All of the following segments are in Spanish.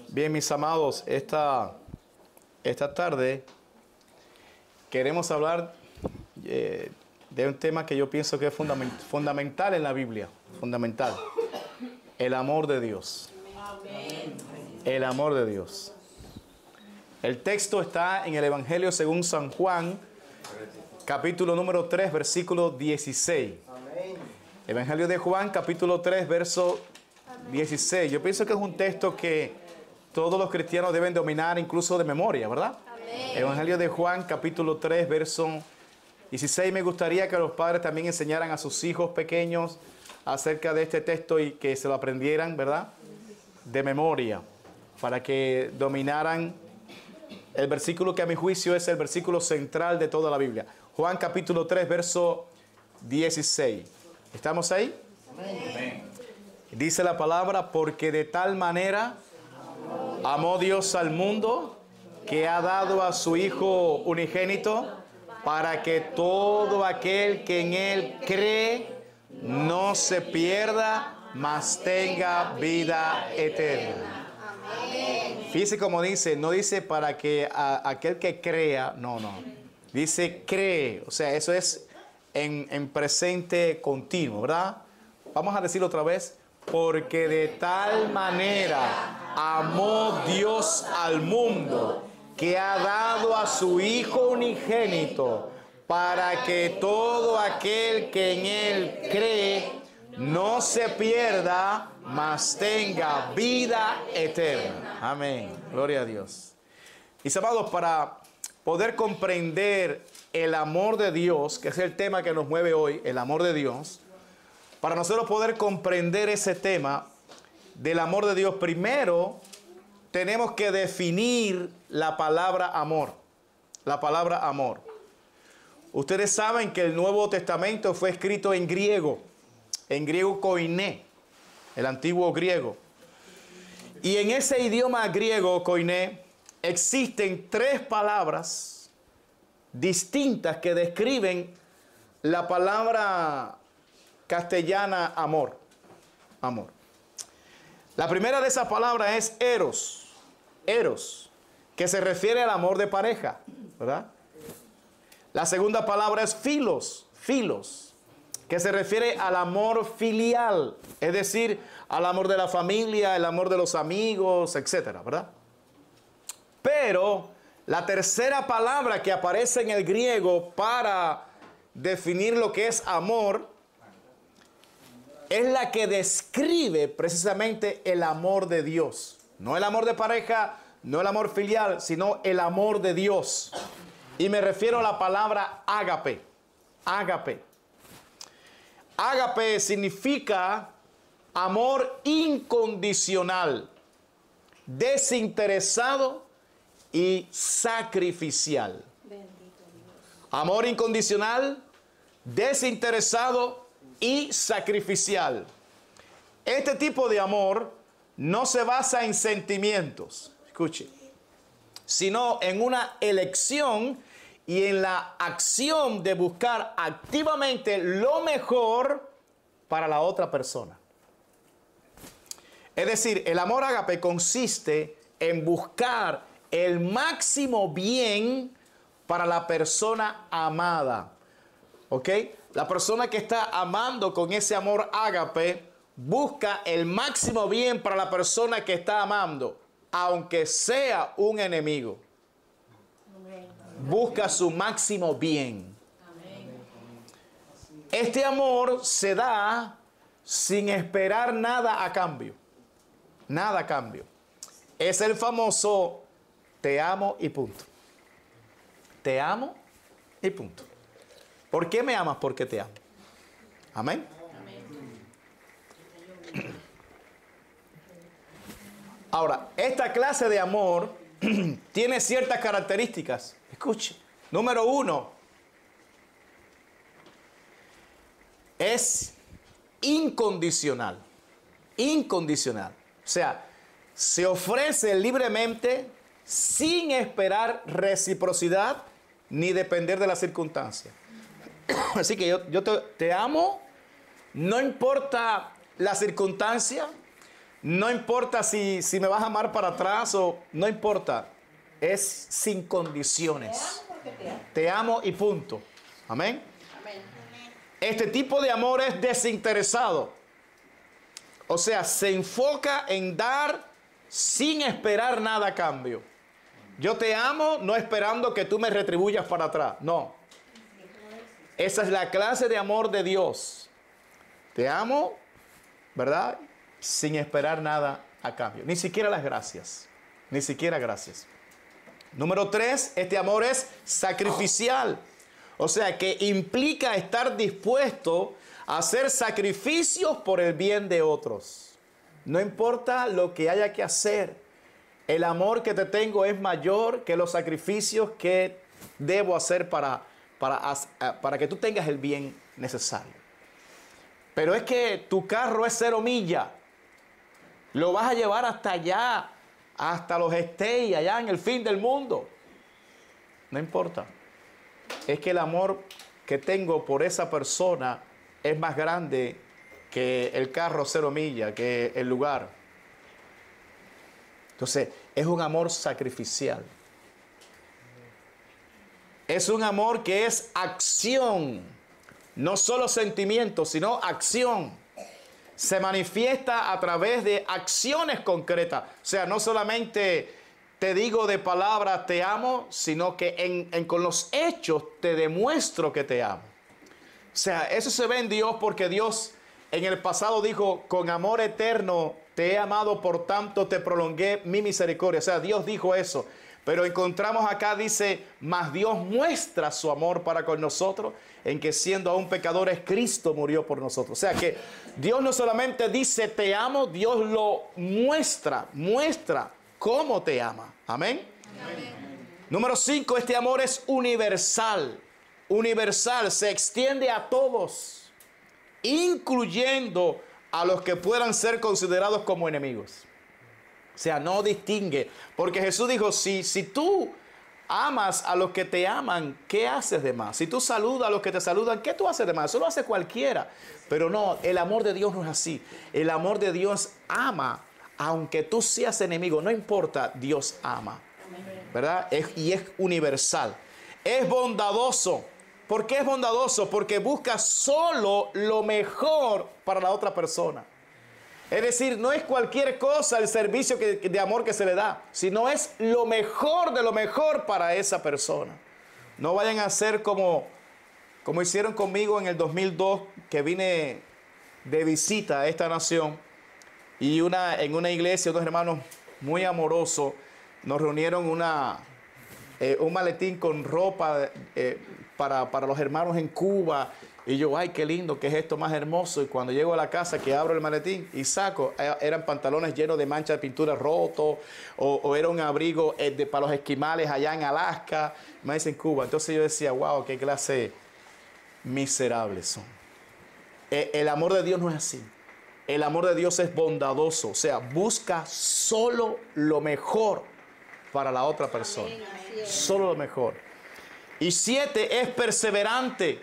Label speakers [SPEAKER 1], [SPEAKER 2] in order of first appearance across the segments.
[SPEAKER 1] Bien, mis amados, esta tarde queremos hablar de un tema que yo pienso que es fundamental en la Biblia, fundamental, el amor de Dios. El amor de Dios. El texto está en el Evangelio según San Juan, capítulo número 3, versículo 16. Evangelio de Juan, capítulo 3, verso 16. Yo pienso que es un texto que todos los cristianos deben dominar incluso de memoria, ¿verdad? Amén. Evangelio de Juan, capítulo 3, verso 16. Me gustaría que los padres también enseñaran a sus hijos pequeños acerca de este texto y que se lo aprendieran, ¿verdad? De memoria, para que dominaran el versículo que a mi juicio es el versículo central de toda la Biblia. Juan, capítulo 3, verso 16. ¿Estamos ahí? Amén. Dice la palabra, porque de tal manera amó Dios al mundo que ha dado a su Hijo unigénito para que todo aquel que en Él cree no se pierda, mas tenga vida eterna. Fíjese cómo dice, no dice para que aquel que crea, no. Dice cree, o sea, eso es en presente continuo, ¿verdad? Vamos a decirlo otra vez. Porque de tal manera amó Dios al mundo que ha dado a su Hijo unigénito para que todo aquel que en Él cree no se pierda, mas tenga vida eterna. Amén. Gloria a Dios. Mis amados, para poder comprender el amor de Dios, que es el tema que nos mueve hoy, el amor de Dios, para nosotros poder comprender ese tema del amor de Dios, primero tenemos que definir la palabra amor. La palabra amor. Ustedes saben que el Nuevo Testamento fue escrito en griego koiné, el antiguo griego. Y en ese idioma griego koiné existen tres palabras distintas que describen la palabra castellana amor. Amor. La primera de esas palabras es eros. Eros, que se refiere al amor de pareja, ¿verdad? La segunda palabra es filos. Filos, que se refiere al amor filial, es decir, al amor de la familia, el amor de los amigos, etcétera, ¿verdad? Pero la tercera palabra que aparece en el griego para definir lo que es amor es la que describe precisamente el amor de Dios. No el amor de pareja, no el amor filial, sino el amor de Dios. Y me refiero a la palabra ágape. Ágape. Ágape significa amor incondicional, desinteresado y sacrificial. Amor incondicional, desinteresado y sacrificial. Este tipo de amor no se basa en sentimientos, escuche, sino en una elección y en la acción de buscar activamente lo mejor para la otra persona. Es decir, el amor ágape consiste en buscar el máximo bien para la persona amada. ¿Ok? La persona que está amando con ese amor ágape busca el máximo bien para la persona que está amando, aunque sea un enemigo. Busca su máximo bien. Este amor se da sin esperar nada a cambio. Nada a cambio. Es el famoso te amo y punto. Te amo Y punto. ¿Por qué me amas? Porque te amo. Amén. Ahora, esta clase de amor tiene ciertas características. Escuche. Número 1. Es incondicional. Incondicional. O sea, se ofrece libremente sin esperar reciprocidad ni depender de las circunstancias. Así que yo te amo, no importa la circunstancia, no importa si me vas a amar para atrás o no importa, es sin condiciones. Te amo y punto. Amén. Este tipo de amor es desinteresado. O sea, se enfoca en dar sin esperar nada a cambio. Yo te amo no esperando que tú me retribuyas para atrás. No. Esa es la clase de amor de Dios. Te amo, ¿verdad? Sin esperar nada a cambio. Ni siquiera las gracias. Ni siquiera gracias. Número 3, este amor es sacrificial. O sea, que implica estar dispuesto a hacer sacrificios por el bien de otros. No importa lo que haya que hacer. El amor que te tengo es mayor que los sacrificios que debo hacer para que tú tengas el bien necesario. Pero es que tu carro es 0 millas. Lo vas a llevar hasta allá, hasta los States, allá en el fin del mundo. No importa. Es que el amor que tengo por esa persona es más grande que el carro 0 millas, que el lugar. Entonces, es un amor sacrificial. Es un amor que es acción. No solo sentimiento, sino acción. Se manifiesta a través de acciones concretas. O sea, no solamente te digo de palabras te amo, sino que con los hechos te demuestro que te amo. O sea, eso se ve en Dios porque Dios en el pasado dijo, con amor eterno te he amado, por tanto te prolongué mi misericordia. O sea, Dios dijo eso. Pero encontramos acá, dice, mas Dios muestra su amor para con nosotros, en que siendo aún pecadores, Cristo murió por nosotros. O sea que Dios no solamente dice te amo, Dios lo muestra cómo te ama. Amén. Amén. Número 5, este amor es universal. Universal, se extiende a todos, incluyendo a los que puedan ser considerados como enemigos. O sea, no distingue. Porque Jesús dijo, si tú amas a los que te aman, ¿qué haces de más? Si tú saludas a los que te saludan, ¿qué tú haces de más? Eso lo hace cualquiera. Pero no, el amor de Dios no es así. El amor de Dios ama, aunque tú seas enemigo, no importa, Dios ama. ¿Verdad? Y es universal. Es bondadoso. ¿Por qué es bondadoso? Porque busca solo lo mejor para la otra persona. Es decir, no es cualquier cosa el servicio de amor que se le da, sino es lo mejor de lo mejor para esa persona. No vayan a hacer como hicieron conmigo en el 2002, que vine de visita a esta nación y en una iglesia, unos hermanos muy amorosos nos reunieron un maletín con ropa para los hermanos en Cuba. Y yo, ay, qué lindo, qué es esto más hermoso. Y cuando llego a la casa, que abro el maletín y saco, eran pantalones llenos de manchas de pintura rotos, o era un abrigo para los esquimales allá en Alaska, más en Cuba. Entonces yo decía, wow, qué clase miserables son. El amor de Dios no es así. El amor de Dios es bondadoso, o sea, busca solo lo mejor para la otra persona. Solo lo mejor. Y 7, es perseverante.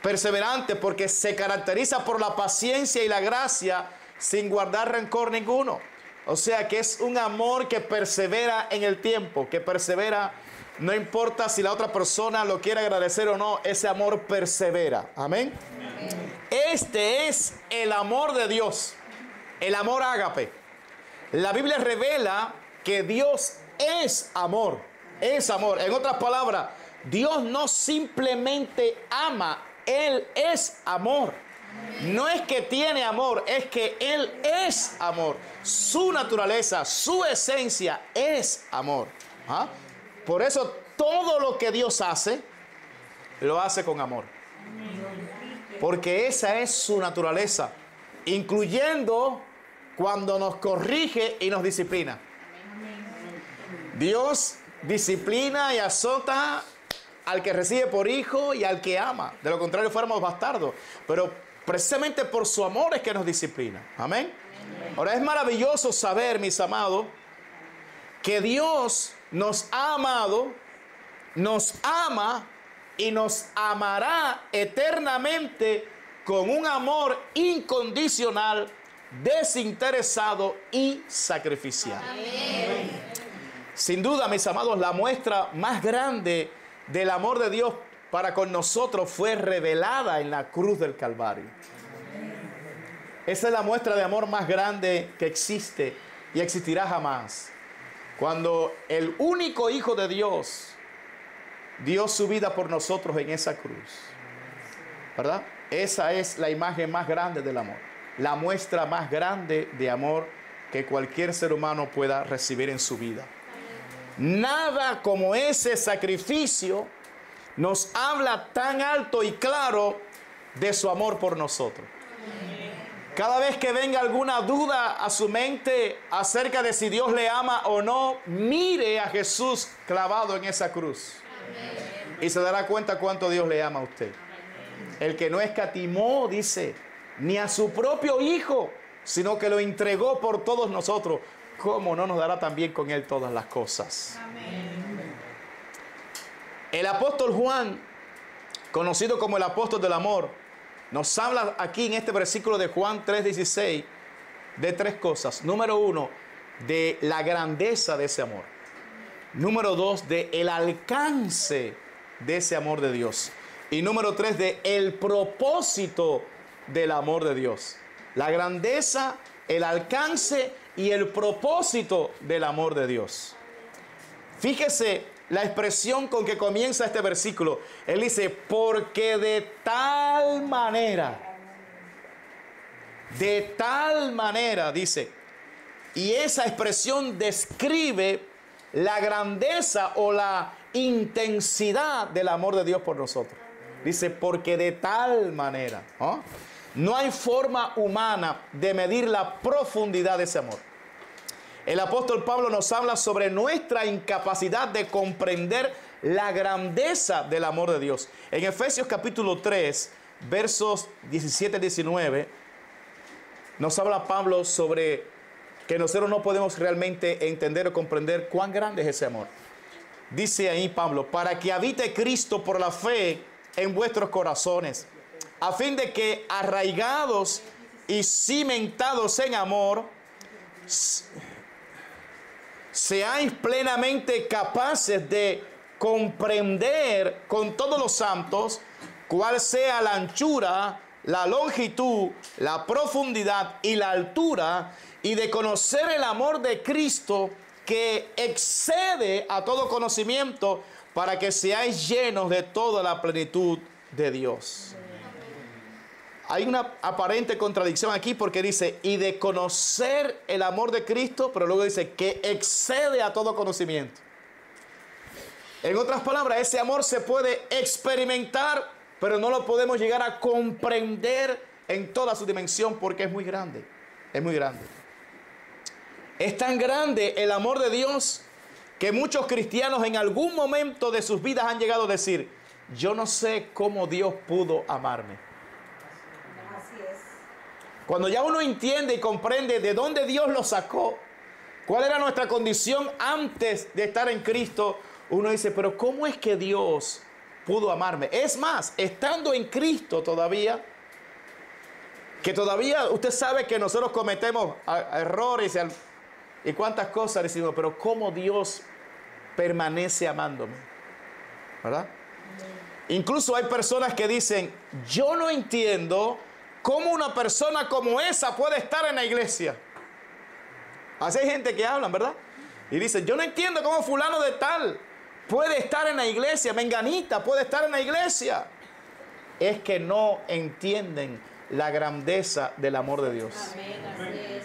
[SPEAKER 1] Perseverante porque se caracteriza por la paciencia y la gracia sin guardar rencor ninguno. O sea que es un amor que persevera en el tiempo, que persevera, no importa si la otra persona lo quiere agradecer o no, ese amor persevera. Amén. Amén. Este es el amor de Dios, el amor ágape. La Biblia revela que Dios es amor, es amor. En otras palabras, Dios no simplemente ama, Él es amor. No es que tiene amor, es que Él es amor. Su naturaleza, su esencia es amor. ¿Ah? Por eso todo lo que Dios hace lo hace con amor. Porque esa es su naturaleza, incluyendo cuando nos corrige y nos disciplina. Dios disciplina y azota al que recibe por hijo y al que ama. De lo contrario fuéramos bastardos. Pero precisamente por su amor es que nos disciplina. Amén. Ahora es maravilloso saber, mis amados, que Dios nos ha amado, nos ama y nos amará eternamente con un amor incondicional, desinteresado y sacrificial. Amén. Sin duda, mis amados, la muestra más grande del amor de Dios para con nosotros fue revelada en la cruz del Calvario. Esa es la muestra de amor más grande que existe y existirá jamás. Cuando el único Hijo de Dios dio su vida por nosotros en esa cruz, ¿verdad? Esa es la imagen más grande del amor, la muestra más grande de amor que cualquier ser humano pueda recibir en su vida. Nada como ese sacrificio nos habla tan alto y claro de su amor por nosotros. Cada vez que venga alguna duda a su mente acerca de si Dios le ama o no, mire a Jesús clavado en esa cruz. Y se dará cuenta cuánto Dios le ama a usted. El que no escatimó, dice, ni a su propio Hijo, sino que lo entregó por todos nosotros. ¿Cómo no nos dará también con Él todas las cosas? Amén. El apóstol Juan, conocido como el apóstol del amor, nos habla aquí en este versículo de Juan 3:16 de tres cosas. Número 1, de la grandeza de ese amor. Número 2, de el alcance de ese amor de Dios. Y número 3, de el propósito del amor de Dios. La grandeza, el alcance y el propósito del amor de Dios. Fíjese la expresión con que comienza este versículo. Él dice, porque de tal manera, dice. Y esa expresión describe la grandeza o la intensidad del amor de Dios por nosotros. Dice, porque de tal manera. ¿Oh? No hay forma humana de medir la profundidad de ese amor. El apóstol Pablo nos habla sobre nuestra incapacidad de comprender la grandeza del amor de Dios. En Efesios capítulo 3, versos 17-19, nos habla Pablo sobre que nosotros no podemos realmente entender o comprender cuán grande es ese amor. Dice ahí Pablo, para que habite Cristo por la fe en vuestros corazones, a fin de que arraigados y cimentados en amor, seáis plenamente capaces de comprender con todos los santos cuál sea la anchura, la longitud, la profundidad y la altura, y de conocer el amor de Cristo que excede a todo conocimiento, para que seáis llenos de toda la plenitud de Dios. Hay una aparente contradicción aquí porque dice, y de conocer el amor de Cristo, pero luego dice que excede a todo conocimiento. En otras palabras, ese amor se puede experimentar, pero no lo podemos llegar a comprender en toda su dimensión porque es muy grande. Es muy grande. Es tan grande el amor de Dios que muchos cristianos en algún momento de sus vidas han llegado a decir, yo no sé cómo Dios pudo amarme. Cuando ya uno entiende y comprende de dónde Dios lo sacó, cuál era nuestra condición antes de estar en Cristo, uno dice, pero ¿cómo es que Dios pudo amarme? Es más, estando en Cristo todavía, que todavía usted sabe que nosotros cometemos errores y cuántas cosas decimos, pero ¿cómo Dios permanece amándome? ¿Verdad? Incluso hay personas que dicen, yo no entiendo cómo una persona como esa puede estar en la iglesia. Así hay gente que hablan, ¿verdad? Y dicen, yo no entiendo cómo fulano de tal puede estar en la iglesia, menganita puede estar en la iglesia. Es que no entienden la grandeza del amor de Dios. Amén, así es.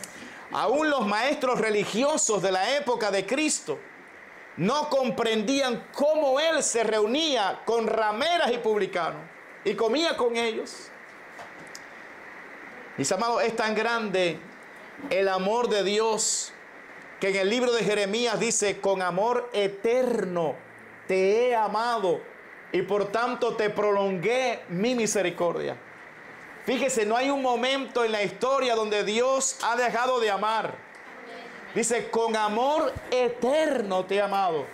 [SPEAKER 1] Aún los maestros religiosos de la época de Cristo no comprendían cómo él se reunía con rameras y publicanos y comía con ellos. Mis amados, es tan grande el amor de Dios que en el libro de Jeremías dice: con amor eterno te he amado y por tanto te prolongué mi misericordia. Fíjese, no hay un momento en la historia donde Dios ha dejado de amar. Dice: con amor eterno te he amado.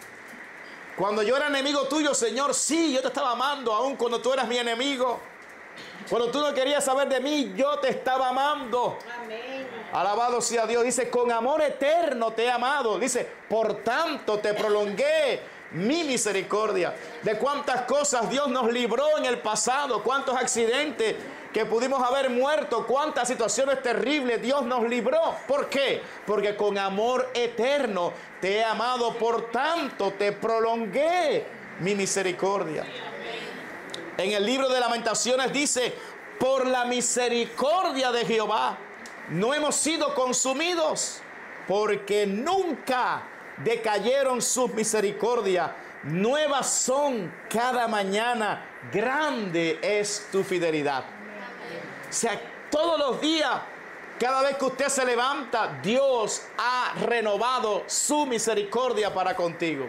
[SPEAKER 1] Cuando yo era enemigo tuyo, Señor, sí, yo te estaba amando, aun cuando tú eras mi enemigo. Cuando tú no querías saber de mí, yo te estaba amando. Amén. Alabado sea Dios. Dice: con amor eterno te he amado. Dice: por tanto te prolongué mi misericordia. De cuántas cosas Dios nos libró en el pasado, cuántos accidentes que pudimos haber muerto, cuántas situaciones terribles Dios nos libró. ¿Por qué? Porque con amor eterno te he amado, por tanto te prolongué mi misericordia. En el libro de Lamentaciones dice: por la misericordia de Jehová no hemos sido consumidos, porque nunca decayeron sus misericordias. Nuevas son cada mañana, grande es tu fidelidad. O sea, todos los días, cada vez que usted se levanta, Dios ha renovado su misericordia para contigo.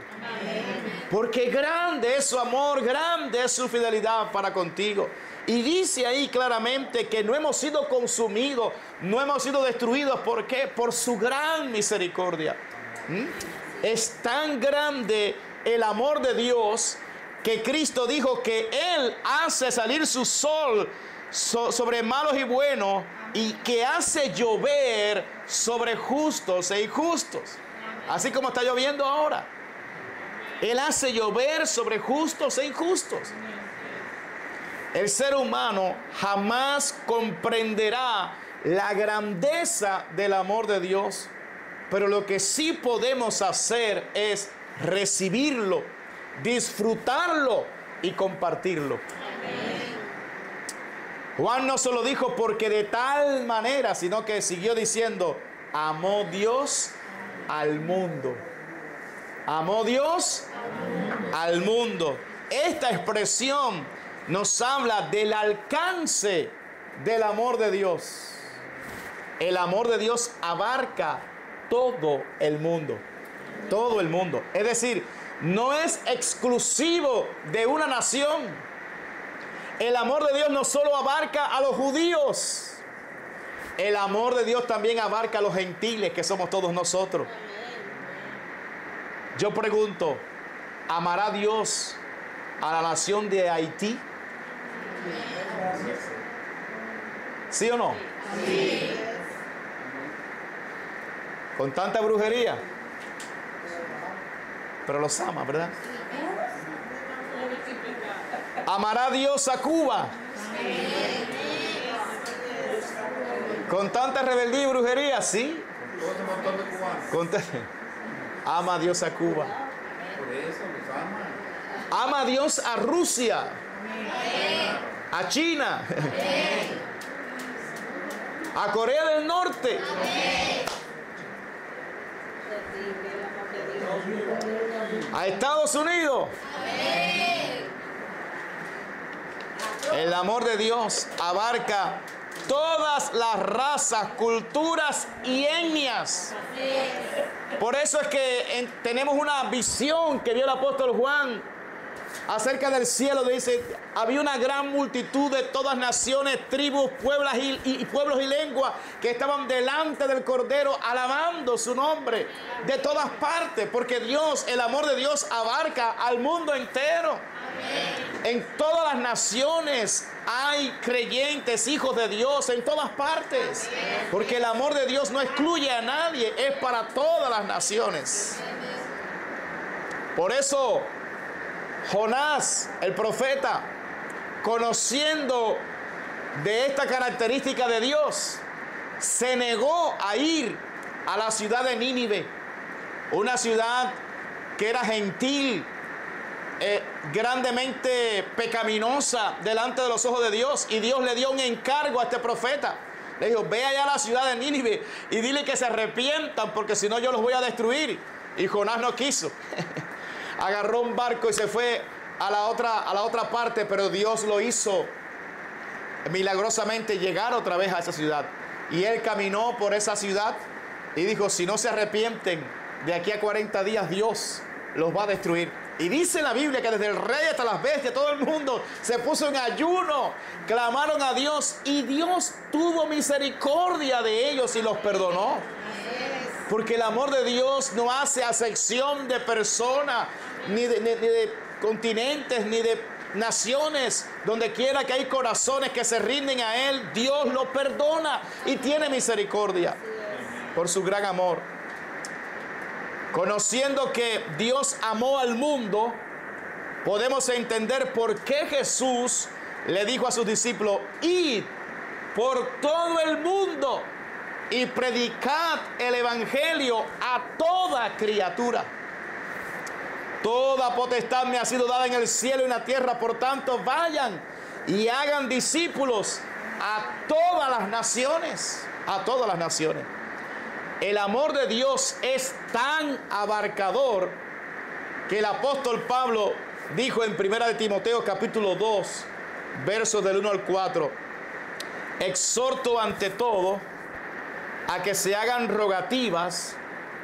[SPEAKER 1] Porque grande es su amor, grande es su fidelidad para contigo. Y dice ahí claramente que no hemos sido consumidos, no hemos sido destruidos. ¿Por qué? Por su gran misericordia. Es tan grande el amor de Dios que Cristo dijo que Él hace salir su sol sobre malos y buenos, y que hace llover sobre justos e injustos. Así como está lloviendo ahora. Él hace llover sobre justos e injustos. El ser humano jamás comprenderá la grandeza del amor de Dios, pero lo que sí podemos hacer es recibirlo, disfrutarlo y compartirlo. Juan no solo dijo porque de tal manera, sino que siguió diciendo: amó Dios al mundo. Amó Dios al mundo. Esta expresión nos habla del alcance del amor de Dios. El amor de Dios abarca todo el mundo. Todo el mundo. Es decir, no es exclusivo de una nación. El amor de Dios no solo abarca a los judíos. El amor de Dios también abarca a los gentiles, que somos todos nosotros. Yo pregunto: ¿amará Dios a la nación de Haití? ¿Sí o no? Sí. Con tanta brujería. Pero los ama, ¿verdad? ¿Amará Dios a Cuba? Con tanta rebeldía y brujería, ¿sí? Ama a Dios a Cuba. Ama a Dios a Rusia. A China. A Corea del Norte. A Estados Unidos. El amor de Dios abarca todas las razas, culturas y etnias. Por eso es que tenemos una visión que vio el apóstol Juan acerca del cielo. Dice: había una gran multitud de todas naciones, tribus, pueblos y lenguas que estaban delante del Cordero alabando su nombre de todas partes, porque Dios, el amor de Dios abarca al mundo entero. En todas las naciones hay creyentes, hijos de Dios, en todas partes. Porque el amor de Dios no excluye a nadie, es para todas las naciones. Por eso Jonás, el profeta, conociendo de esta característica de Dios, se negó a ir a la ciudad de Nínive, una ciudad que era gentil, grandemente pecaminosa delante de los ojos de Dios, y Dios le dio un encargo a este profeta. Le dijo: ve allá a la ciudad de Nínive y dile que se arrepientan, porque si no yo los voy a destruir. Y Jonás no quiso. Agarró un barco y se fue a la otra parte, pero Dios lo hizo milagrosamente llegar otra vez a esa ciudad. Y él caminó por esa ciudad y dijo, si no se arrepienten, de aquí a 40 días Dios los va a destruir. Y dice la Biblia que desde el rey hasta las bestias, todo el mundo se puso en ayuno, clamaron a Dios y Dios tuvo misericordia de ellos y los perdonó. Porque el amor de Dios no hace acepción de personas, ni de continentes, ni de naciones. Donde quiera que hay corazones que se rinden a Él, Dios lo perdona y tiene misericordia por su gran amor. Conociendo que Dios amó al mundo, podemos entender por qué Jesús le dijo a sus discípulos, id por todo el mundo y predicad el evangelio a toda criatura. Toda potestad me ha sido dada en el cielo y en la tierra, por tanto vayan y hagan discípulos a todas las naciones, a todas las naciones. El amor de Dios es tan abarcador que el apóstol Pablo dijo en 1 de Timoteo capítulo 2, versos del 1 al 4, exhorto ante todo a que se hagan rogativas,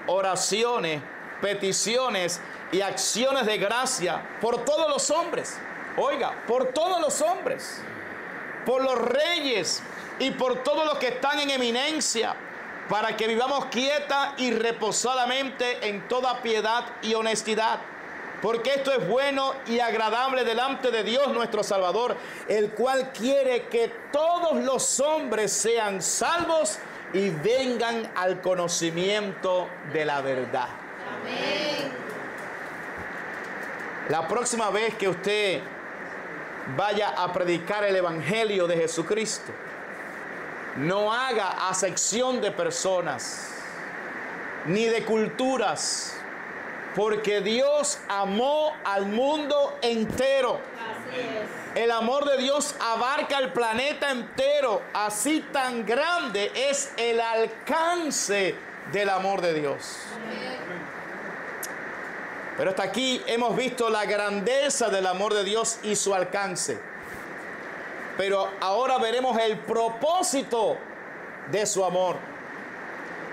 [SPEAKER 1] oraciones, peticiones y acciones de gracia por todos los hombres. Oiga, por todos los hombres, por los reyes y por todos los que están en eminencia, para que vivamos quieta y reposadamente en toda piedad y honestidad. Porque esto es bueno y agradable delante de Dios nuestro Salvador, el cual quiere que todos los hombres sean salvos y vengan al conocimiento de la verdad. Amén. La próxima vez que usted vaya a predicar el evangelio de Jesucristo, no haga acepción de personas ni de culturas, porque Dios amó al mundo entero. Así es. El amor de Dios abarca el planeta entero. Así tan grande es el alcance del amor de Dios. Amén. Pero hasta aquí hemos visto la grandeza del amor de Dios y su alcance. Pero ahora veremos el propósito de su amor.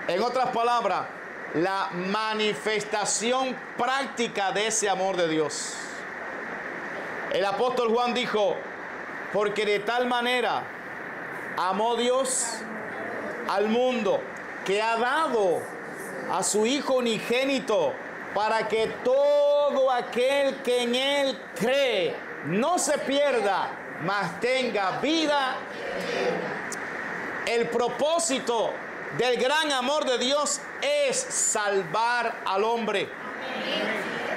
[SPEAKER 1] En otras palabras, la manifestación práctica de ese amor de Dios. El apóstol Juan dijo, porque de tal manera amó Dios al mundo, que ha dado a su Hijo unigénito, para que todo aquel que en Él cree no se pierda, mas tenga vida. El propósito del gran amor de Dios es salvar al hombre.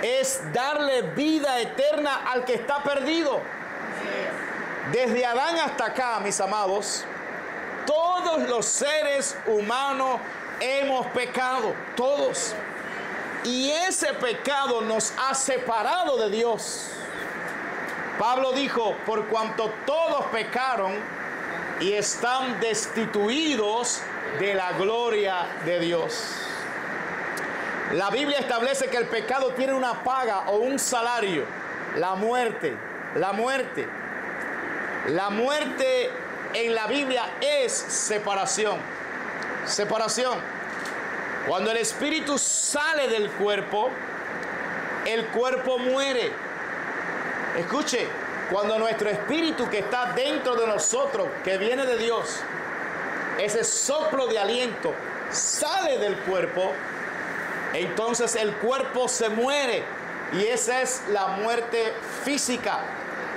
[SPEAKER 1] Es darle vida eterna al que está perdido. Desde Adán hasta acá, mis amados, todos los seres humanos hemos pecado, todos. Y ese pecado nos ha separado de Dios. Pablo dijo, por cuanto todos pecaron y están destituidos de la gloria de Dios. La Biblia establece que el pecado tiene una paga o un salario, la muerte. La muerte. La muerte en la Biblia es separación. Separación. Cuando el espíritu sale del cuerpo, el cuerpo muere. Escuche, cuando nuestro espíritu que está dentro de nosotros, que viene de Dios, ese soplo de aliento sale del cuerpo, entonces el cuerpo se muere. Y esa es la muerte física,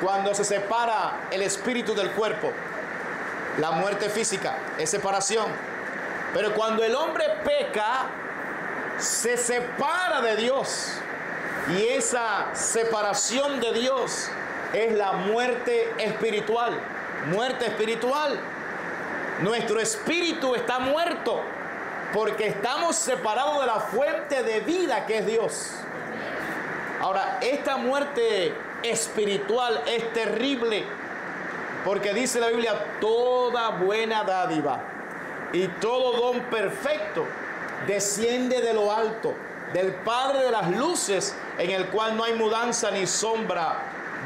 [SPEAKER 1] cuando se separa el espíritu del cuerpo. La muerte física es separación. Pero cuando el hombre peca, se separa de Dios. Y esa separación de Dios es la muerte espiritual. Muerte espiritual. Nuestro espíritu está muerto porque estamos separados de la fuente de vida que es Dios. Ahora, esta muerte espiritual es terrible porque dice la Biblia, toda buena dádiva y todo don perfecto desciende de lo alto, del Padre de las luces, en el cual no hay mudanza ni sombra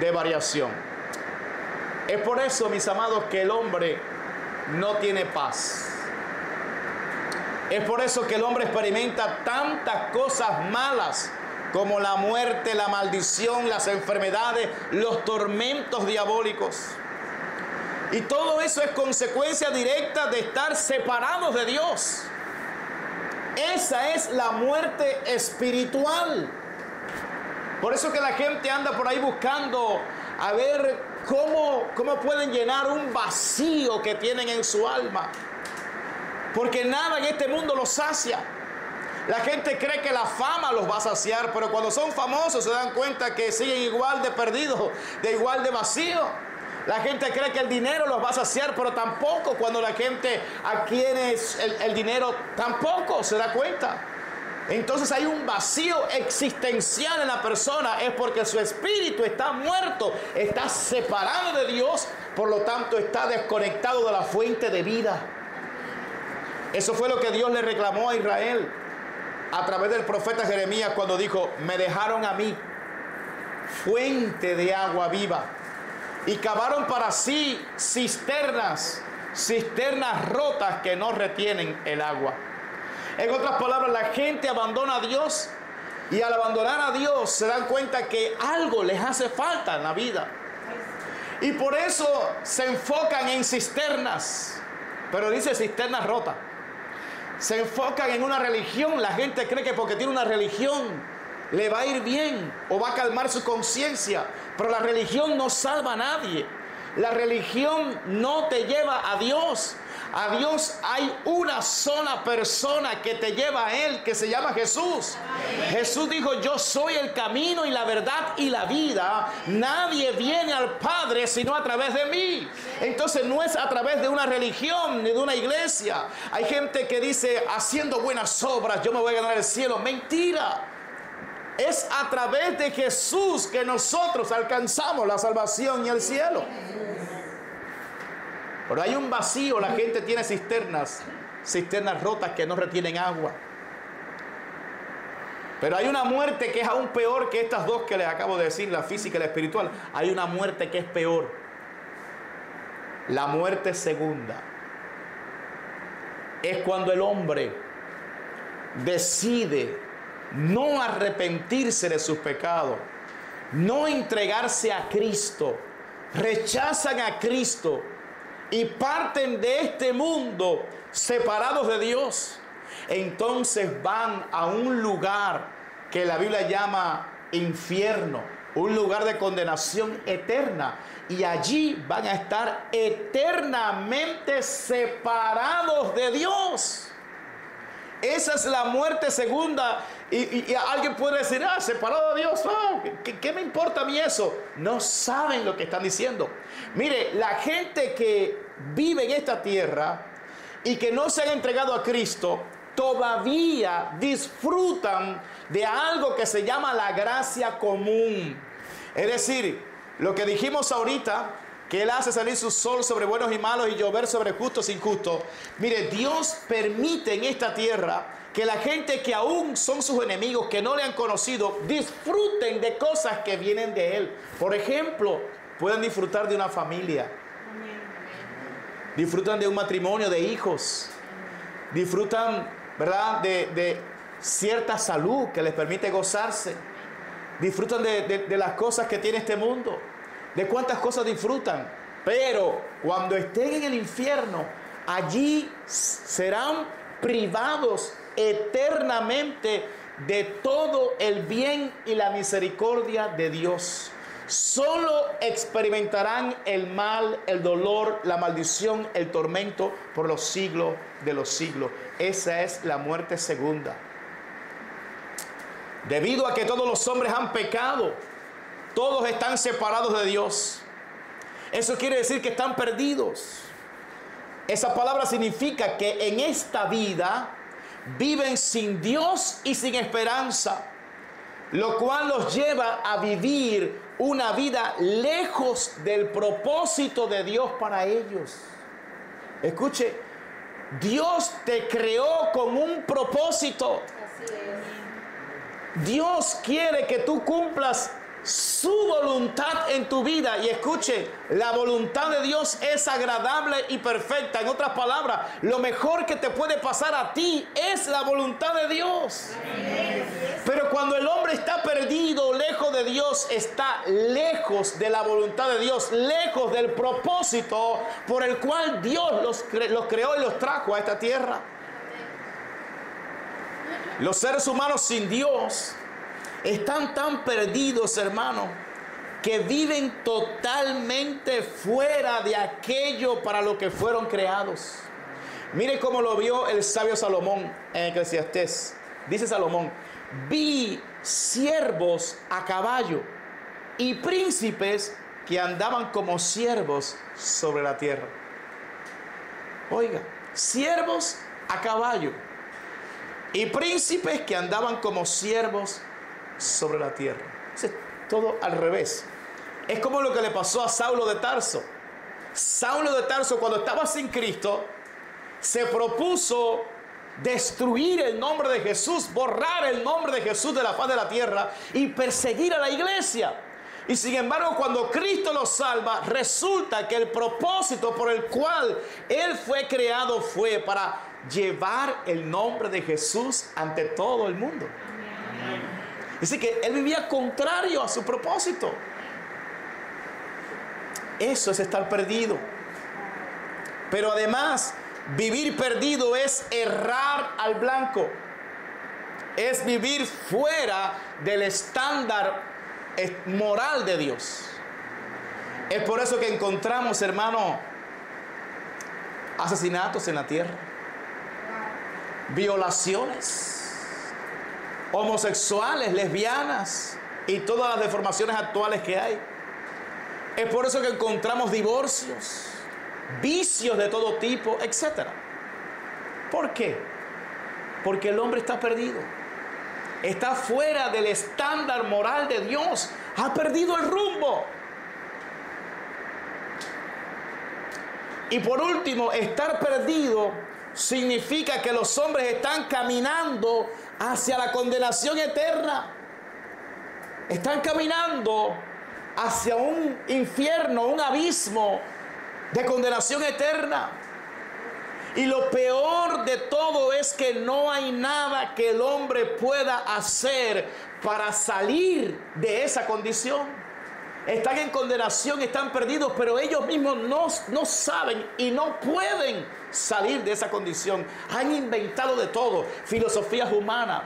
[SPEAKER 1] de variación. Es por eso, mis amados, que el hombre no tiene paz. Es por eso que el hombre experimenta tantas cosas malas como la muerte, la maldición, las enfermedades, los tormentos diabólicos. Y todo eso es consecuencia directa de estar separados de Dios. Esa es la muerte espiritual. Por eso que la gente anda por ahí buscando a ver cómo pueden llenar un vacío que tienen en su alma. Porque nada en este mundo los sacia. La gente cree que la fama los va a saciar, pero cuando son famosos se dan cuenta que siguen igual de perdidos, de igual de vacío. La gente cree que el dinero los va a saciar, pero tampoco. Cuando la gente adquiere el dinero, tampoco se da cuenta. Entonces hay un vacío existencial en la persona. Es porque su espíritu está muerto, está separado de Dios, por lo tanto está desconectado de la fuente de vida. Eso fue lo que Dios le reclamó a Israel a través del profeta Jeremías cuando dijo: me dejaron a mí fuente de agua viva y cavaron para sí cisternas rotas que no retienen el agua. En otras palabras, la gente abandona a Dios y al abandonar a Dios se dan cuenta que algo les hace falta en la vida. Y por eso se enfocan en cisternas, pero dice cisternas rotas. Se enfocan en una religión. La gente cree que porque tiene una religión le va a ir bien o va a calmar su conciencia. Pero la religión no salva a nadie. La religión no te lleva a Dios. A Dios hay una sola persona que te lleva a Él, que se llama Jesús. Jesús dijo: yo soy el camino y la verdad y la vida. Nadie viene al Padre sino a través de mí. Entonces no es a través de una religión ni de una iglesia. Hay gente que dice: haciendo buenas obras yo me voy a ganar el cielo. Mentira. Es a través de Jesús que nosotros alcanzamos la salvación y el cielo. Pero hay un vacío. La gente tiene cisternas rotas que no retienen agua. Pero hay una muerte que es aún peor que estas dos que les acabo de decir, la física y la espiritual. Hay una muerte que es peor. La muerte segunda. Es cuando el hombre decide no arrepentirse de sus pecados, no entregarse a Cristo, rechazan a Cristo y parten de este mundo separados de Dios. Entonces van a un lugar que la Biblia llama infierno, un lugar de condenación eterna, y allí van a estar eternamente separados de Dios. Esa es la muerte segunda. Y alguien puede decir: separado de Dios, ¿qué me importa a mí eso? No saben lo que están diciendo. Mire, la gente que vive en esta tierra y que no se han entregado a Cristo, todavía disfrutan de algo que se llama la gracia común. Es decir, lo que dijimos ahorita, que Él hace salir su sol sobre buenos y malos y llover sobre justos e injustos. Mire, Dios permite en esta tierra que la gente que aún son sus enemigos, que no le han conocido, disfruten de cosas que vienen de Él. Por ejemplo, pueden disfrutar de una familia. Disfrutan de un matrimonio, de hijos. Disfrutan, ¿verdad?, de cierta salud que les permite gozarse. Disfrutan de las cosas que tiene este mundo. De cuántas cosas disfrutan. Pero cuando estén en el infierno, allí serán privados eternamente de todo el bien y la misericordia de Dios. Solo experimentarán el mal, el dolor, la maldición, el tormento por los siglos de los siglos. Esa es la muerte segunda. Debido a que todos los hombres han pecado, todos están separados de Dios. Eso quiere decir que están perdidos. Esa palabra significa que en esta vida viven sin Dios y sin esperanza, lo cual los lleva a vivir una vida lejos del propósito de Dios para ellos. Escuche, Dios te creó con un propósito. Dios quiere que tú cumplas su voluntad en tu vida. Y escuche, la voluntad de Dios es agradable y perfecta. En otras palabras, lo mejor que te puede pasar a ti es la voluntad de Dios. Pero cuando el hombre está perdido, lejos de Dios, está lejos de la voluntad de Dios, lejos del propósito por el cual Dios los creó y los trajo a esta tierra. Los seres humanos sin Dios están tan perdidos, hermano, que viven totalmente fuera de aquello para lo que fueron creados. Mire cómo lo vio el sabio Salomón en Eclesiastés. Dice Salomón: vi siervos a caballo y príncipes que andaban como siervos sobre la tierra. Oiga, siervos a caballo y príncipes que andaban como siervos sobre la tierra. Es todo al revés. Es como lo que le pasó a Saulo de Tarso. Saulo de Tarso, cuando estaba sin Cristo, se propuso destruir el nombre de Jesús, borrar el nombre de Jesús de la faz de la tierra y perseguir a la iglesia. Y sin embargo, cuando Cristo lo salva, resulta que el propósito por el cual Él fue creado fue para llevar el nombre de Jesús ante todo el mundo. Así que Él vivía contrario a su propósito. Eso es estar perdido. Pero además, vivir perdido es errar al blanco. Es vivir fuera del estándar moral de Dios. Es por eso que encontramos, hermano, asesinatos en la tierra, violaciones, homosexuales, lesbianas y todas las deformaciones actuales que hay. Es por eso que encontramos divorcios, vicios de todo tipo, etc. ¿Por qué? Porque el hombre está perdido. Está fuera del estándar moral de Dios. Ha perdido el rumbo. Y por último, estar perdido significa que los hombres están caminando hacia la condenación eterna. Están caminando hacia un infierno, un abismo de condenación eterna. Y lo peor de todo es que no hay nada que el hombre pueda hacer para salir de esa condición. Están en condenación, están perdidos, pero ellos mismos no saben y no pueden salir de esa condición. Han inventado de todo, filosofías humanas,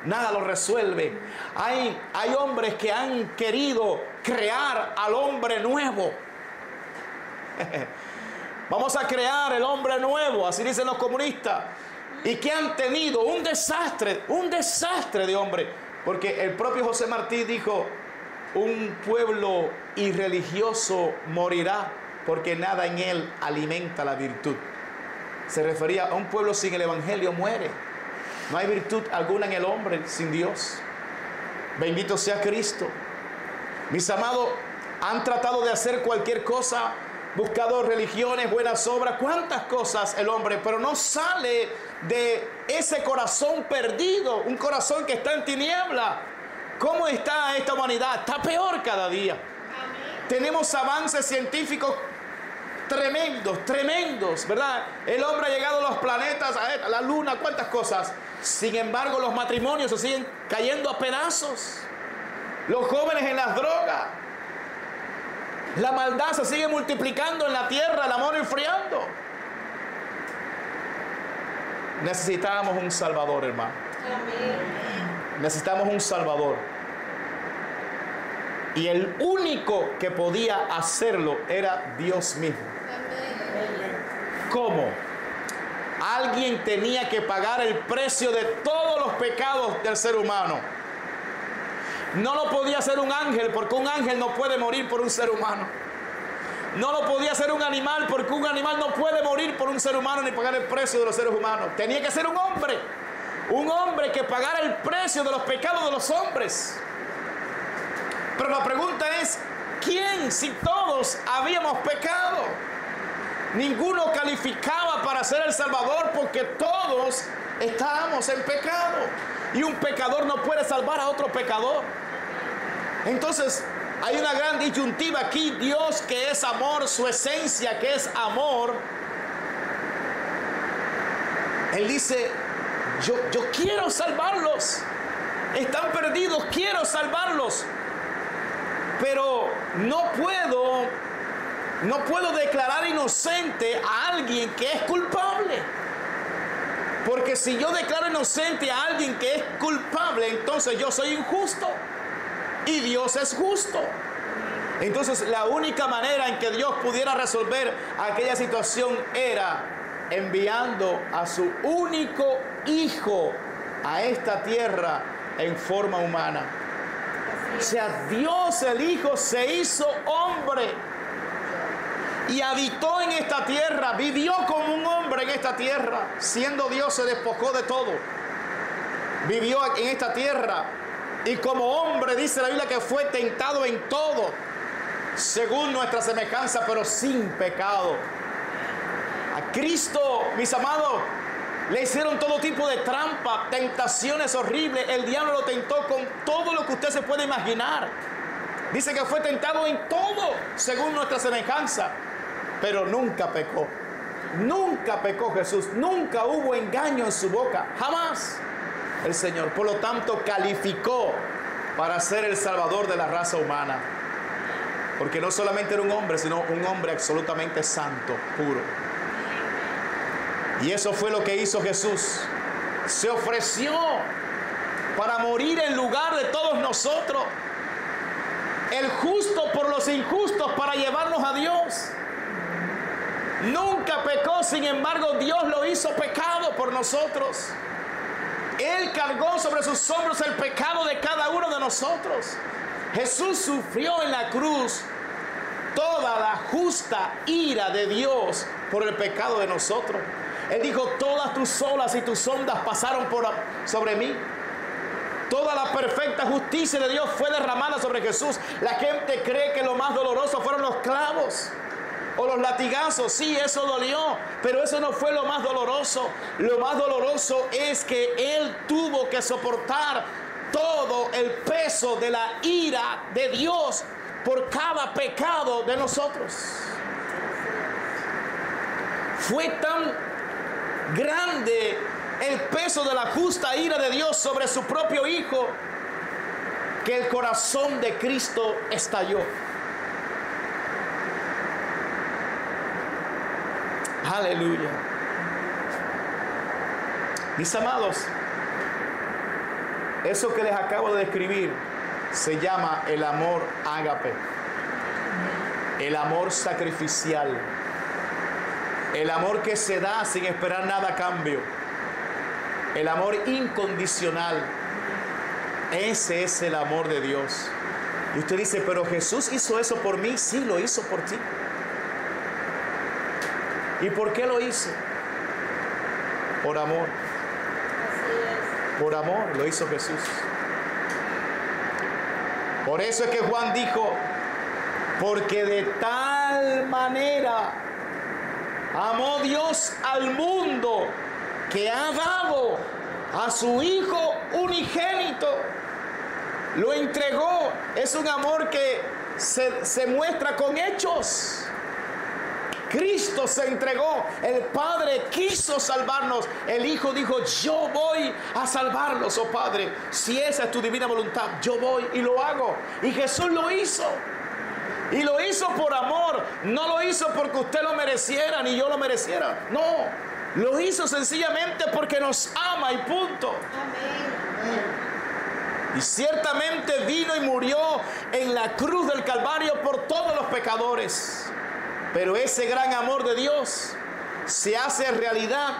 [SPEAKER 1] nada lo resuelve. Hay hombres que han querido crear al hombre nuevo. Vamos a crear el hombre nuevo, así dicen los comunistas. Y que han tenido un desastre de hombre. Porque el propio José Martí dijo: un pueblo irreligioso morirá porque nada en él alimenta la virtud. Se refería a un pueblo sin el evangelio muere. No hay virtud alguna en el hombre sin Dios. Bendito sea Cristo. Mis amados, han tratado de hacer cualquier cosa, buscado religiones, buenas obras, cuántas cosas el hombre, pero no sale de ese corazón perdido, un corazón que está en tiniebla. ¿Cómo está esta humanidad? Está peor cada día. Amén. Tenemos avances científicos tremendos, ¿verdad? El hombre ha llegado a los planetas, a la luna, cuántas cosas. Sin embargo, los matrimonios se siguen cayendo a pedazos. Los jóvenes en las drogas. La maldad se sigue multiplicando en la tierra, el amor enfriando. Necesitamos un Salvador, hermano. Amén. Necesitamos un Salvador. Y el único que podía hacerlo era Dios mismo. ¿Cómo? Alguien tenía que pagar el precio de todos los pecados del ser humano. No lo podía hacer un ángel, porque un ángel no puede morir por un ser humano. No lo podía hacer un animal, porque un animal no puede morir por un ser humano ni pagar el precio de los seres humanos. Tenía que ser un hombre que pagara el precio de los pecados de los hombres. Pero la pregunta es, ¿quién si todos habíamos pecado? Ninguno calificaba para ser el Salvador porque todos estábamos en pecado. Y un pecador no puede salvar a otro pecador. Entonces, hay una gran disyuntiva aquí. Dios, que es amor, su esencia, que es amor, Él dice, yo quiero salvarlos. Están perdidos, quiero salvarlos. Pero no puedo declarar inocente a alguien que es culpable. Porque si yo declaro inocente a alguien que es culpable, entonces yo soy injusto. Y Dios es justo. Entonces la única manera en que Dios pudiera resolver aquella situación era enviando a su único hijo a esta tierra en forma humana. O sea, Dios el Hijo se hizo hombre y habitó en esta tierra, vivió como un hombre en esta tierra. Siendo Dios, se despojó de todo. Vivió en esta tierra y como hombre dice la Biblia que fue tentado en todo, según nuestra semejanza, pero sin pecado. A Cristo, mis amados, le hicieron todo tipo de trampa, tentaciones horribles. El diablo lo tentó con todo lo que usted se puede imaginar. Dice que fue tentado en todo, según nuestra semejanza, pero nunca pecó. Nunca pecó Jesús. Nunca hubo engaño en su boca. Jamás. El Señor, por lo tanto, calificó para ser el Salvador de la raza humana. Porque no solamente era un hombre, sino un hombre absolutamente santo, puro. Y eso fue lo que hizo Jesús. Se ofreció para morir en lugar de todos nosotros. El justo por los injustos para llevarnos a Dios. Nunca pecó, sin embargo, Dios lo hizo pecado por nosotros. Él cargó sobre sus hombros el pecado de cada uno de nosotros. Jesús sufrió en la cruz toda la justa ira de Dios por el pecado de nosotros. Él dijo, todas tus olas y tus ondas pasaron sobre mí. Toda la perfecta justicia de Dios fue derramada sobre Jesús. La gente cree que lo más doloroso fueron los clavos o los latigazos. Sí, eso dolió, pero eso no fue lo más doloroso. Lo más doloroso es que Él tuvo que soportar todo el peso de la ira de Dios por cada pecado de nosotros. Fue tan grande el peso de la justa ira de Dios sobre su propio Hijo que el corazón de Cristo estalló. Aleluya. Mis amados, eso que les acabo de describir se llama el amor ágape, el amor sacrificial, el amor que se da sin esperar nada a cambio, el amor incondicional. Ese es el amor de Dios. Y usted dice, pero Jesús hizo eso por mí. Sí, lo hizo por ti. ¿Y por qué lo hizo? Por amor. Por amor lo hizo Jesús. Por eso es que Juan dijo, porque de tal manera amó Dios al mundo que ha dado a su Hijo unigénito. Lo entregó. Es un amor que se muestra con hechos. Cristo se entregó. El Padre quiso salvarnos. El Hijo dijo, yo voy a salvarlos, oh Padre. Si esa es tu divina voluntad, yo voy y lo hago. Y Jesús lo hizo. Y lo hizo por amor. No lo hizo porque usted lo mereciera ni yo lo mereciera. No. Lo hizo sencillamente porque nos ama y punto. Amén. Y ciertamente vino y murió en la cruz del Calvario por todos los pecadores. Pero ese gran amor de Dios se hace realidad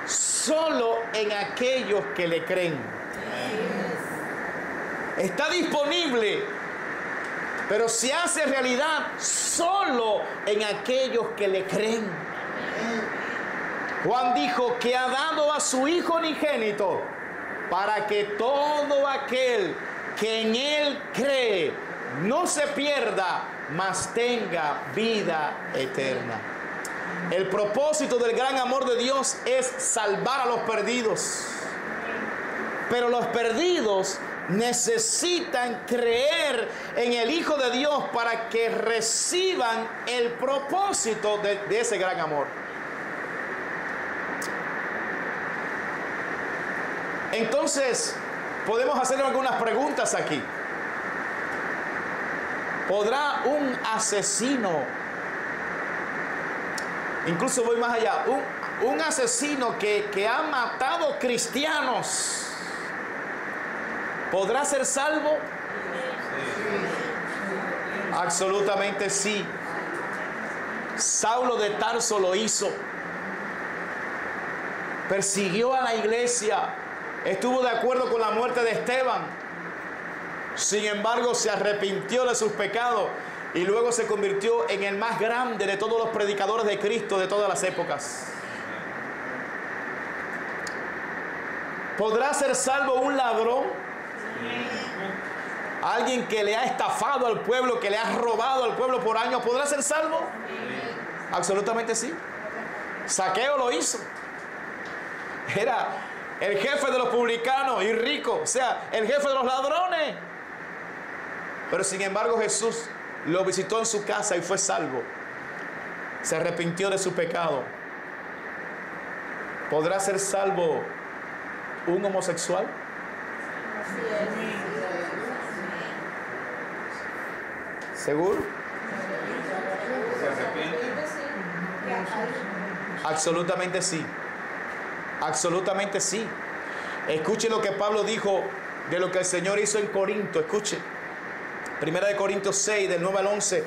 [SPEAKER 1] solo en aquellos que le creen. Está disponible, pero se hace realidad solo en aquellos que le creen. Juan dijo que ha dado a su Hijo unigénito para que todo aquel que en Él cree no se pierda, mas tenga vida eterna. El propósito del gran amor de Dios es salvar a los perdidos. Pero los perdidos necesitan creer en el Hijo de Dios para que reciban el propósito de ese gran amor. Entonces, podemos hacer algunas preguntas aquí. ¿Podrá un asesino, incluso voy más allá, un asesino que ha matado cristianos, ¿podrá ser salvo? Sí. Absolutamente sí. Saulo de Tarso lo hizo. Persiguió a la iglesia. Estuvo de acuerdo con la muerte de Esteban. Sin embargo, se arrepintió de sus pecados y luego se convirtió en el más grande de todos los predicadores de Cristo de todas las épocas. ¿Podrá ser salvo un ladrón? Alguien que le ha estafado al pueblo, que le ha robado al pueblo por años, ¿podrá ser salvo? Absolutamente sí. Zaqueo lo hizo. Era el jefe de los publicanos y rico, o sea, el jefe de los ladrones. Pero sin embargo Jesús lo visitó en su casa y fue salvo. Se arrepintió de su pecado. ¿Podrá ser salvo un homosexual? ¿Seguro?
[SPEAKER 2] ¿Se arrepiente?
[SPEAKER 1] Absolutamente sí. Absolutamente sí. Escuche lo que Pablo dijo de lo que el Señor hizo en Corinto. Escuche. Primera de Corintios 6, del 9 al 11.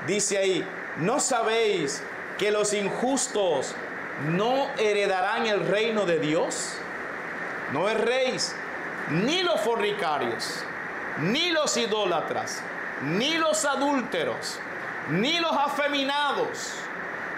[SPEAKER 1] Dice ahí: ¿no sabéis que los injustos no heredarán el reino de Dios? No erréis, ni los fornicarios, ni los idólatras, ni los adúlteros, ni los afeminados,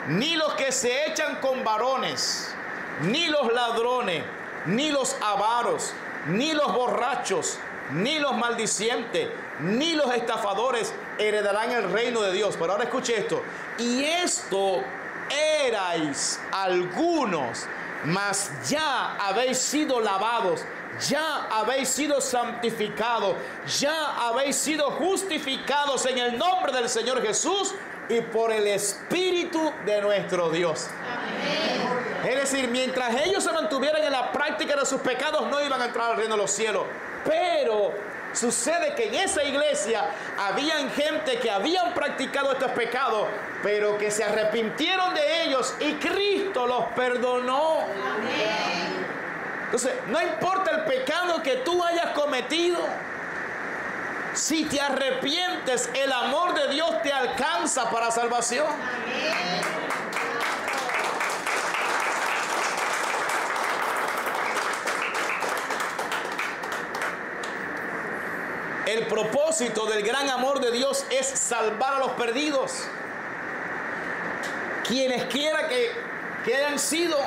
[SPEAKER 1] ni los que se echan con varones, ni los ladrones, ni los avaros, ni los borrachos, ni los maldicientes, ni los estafadores heredarán el reino de Dios. Pero ahora escuche esto: y esto erais algunos, mas ya habéis sido lavados, ya habéis sido santificados, ya habéis sido justificados en el nombre del Señor Jesús y por el Espíritu de nuestro Dios. Amén. Es decir, mientras ellos se mantuvieran en la práctica de sus pecados, no iban a entrar al reino de los cielos. Pero sucede que en esa iglesia habían gente que habían practicado estos pecados, pero que se arrepintieron de ellos y Cristo los perdonó. Amén. Entonces, no importa el pecado que tú hayas cometido, si te arrepientes, el amor de Dios te alcanza para salvación. Amén. El propósito del gran amor de Dios es salvar a los perdidos. Quienes quiera que hayan sido,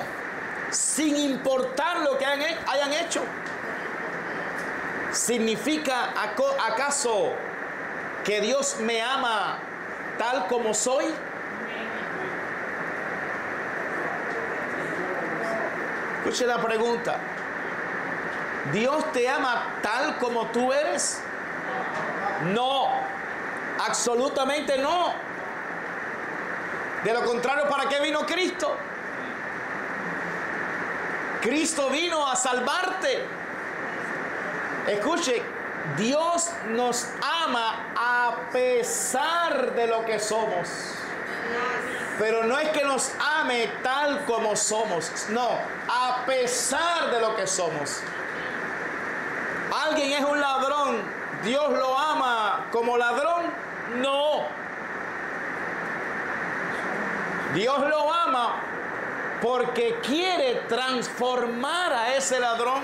[SPEAKER 1] sin importar lo que hayan hecho. ¿Significa acaso que Dios me ama tal como soy? Escuche la pregunta. ¿Dios te ama tal como tú eres? No, absolutamente no. De lo contrario, ¿para qué vino Cristo? Cristo vino a salvarte. Escuche, Dios nos ama a pesar de lo que somos. Pero no es que nos ame tal como somos, no, a pesar de lo que somos. ¿Alguien es un ladrón? ¿Dios lo ama como ladrón? No. Dios lo ama porque quiere transformar a ese ladrón.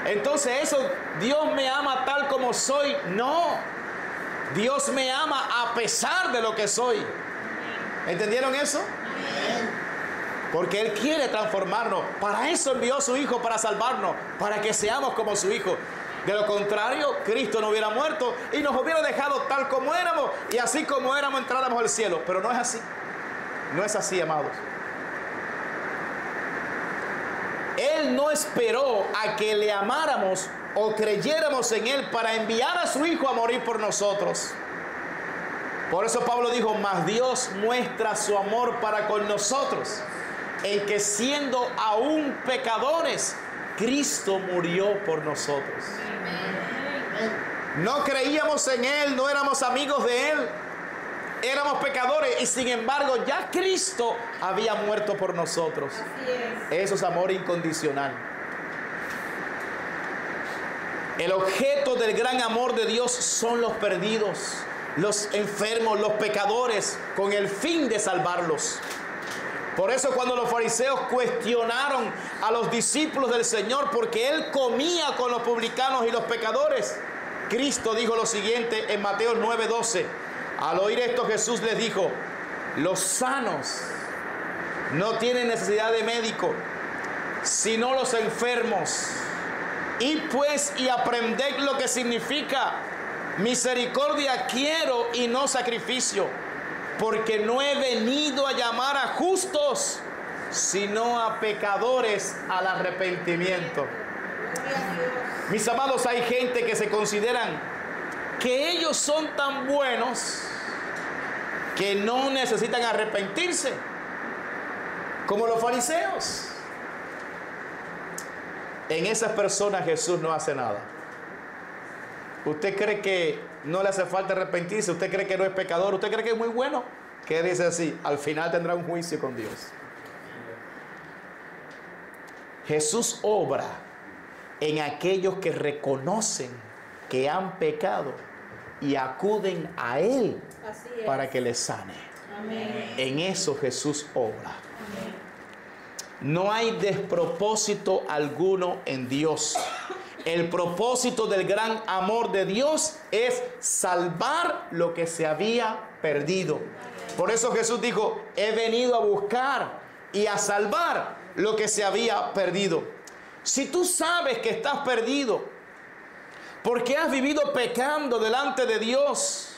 [SPEAKER 1] Entonces eso, ¿Dios me ama tal como soy? No. Dios me ama a pesar de lo que soy. ¿Entendieron eso? Porque Él quiere transformarnos. Para eso envió a su Hijo, para salvarnos, para que seamos como su Hijo. De lo contrario, Cristo no hubiera muerto y nos hubiera dejado tal como éramos, y así como éramos entráramos al cielo. Pero no es así. No es así, amados. Él no esperó a que le amáramos o creyéramos en Él para enviar a su Hijo a morir por nosotros. Por eso Pablo dijo, mas Dios muestra su amor para con nosotros, en que siendo aún pecadores, Cristo murió por nosotros. No creíamos en Él, no éramos amigos de Él, éramos pecadores y sin embargo ya Cristo había muerto por nosotros. Eso es amor incondicional. El objeto del gran amor de Dios son los perdidos, los enfermos, los pecadores, con el fin de salvarlos. Por eso cuando los fariseos cuestionaron a los discípulos del Señor porque Él comía con los publicanos y los pecadores, Cristo dijo lo siguiente en Mateo 9:12. Al oír esto Jesús les dijo, los sanos no tienen necesidad de médico, sino los enfermos. Id pues y aprended lo que significa misericordia quiero y no sacrificio, porque no he venido a llamar a justos, sino a pecadores al arrepentimiento. Mis amados, hay gente que se consideran que ellos son tan buenos que no necesitan arrepentirse, como los fariseos. En esas personas Jesús no hace nada. ¿Usted cree que no le hace falta arrepentirse? ¿Usted cree que no es pecador? ¿Usted cree que es muy bueno? ¿Qué dice así? Al final tendrá un juicio con Dios. Jesús obra en aquellos que reconocen que han pecado y acuden a Él para que les sane. Amén. En eso Jesús obra. Amén. No hay despropósito alguno en Dios. El propósito del gran amor de Dios es salvar lo que se había perdido. Por eso Jesús dijo, he venido a buscar y a salvar lo que se había perdido. Si tú sabes que estás perdido, porque has vivido pecando delante de Dios,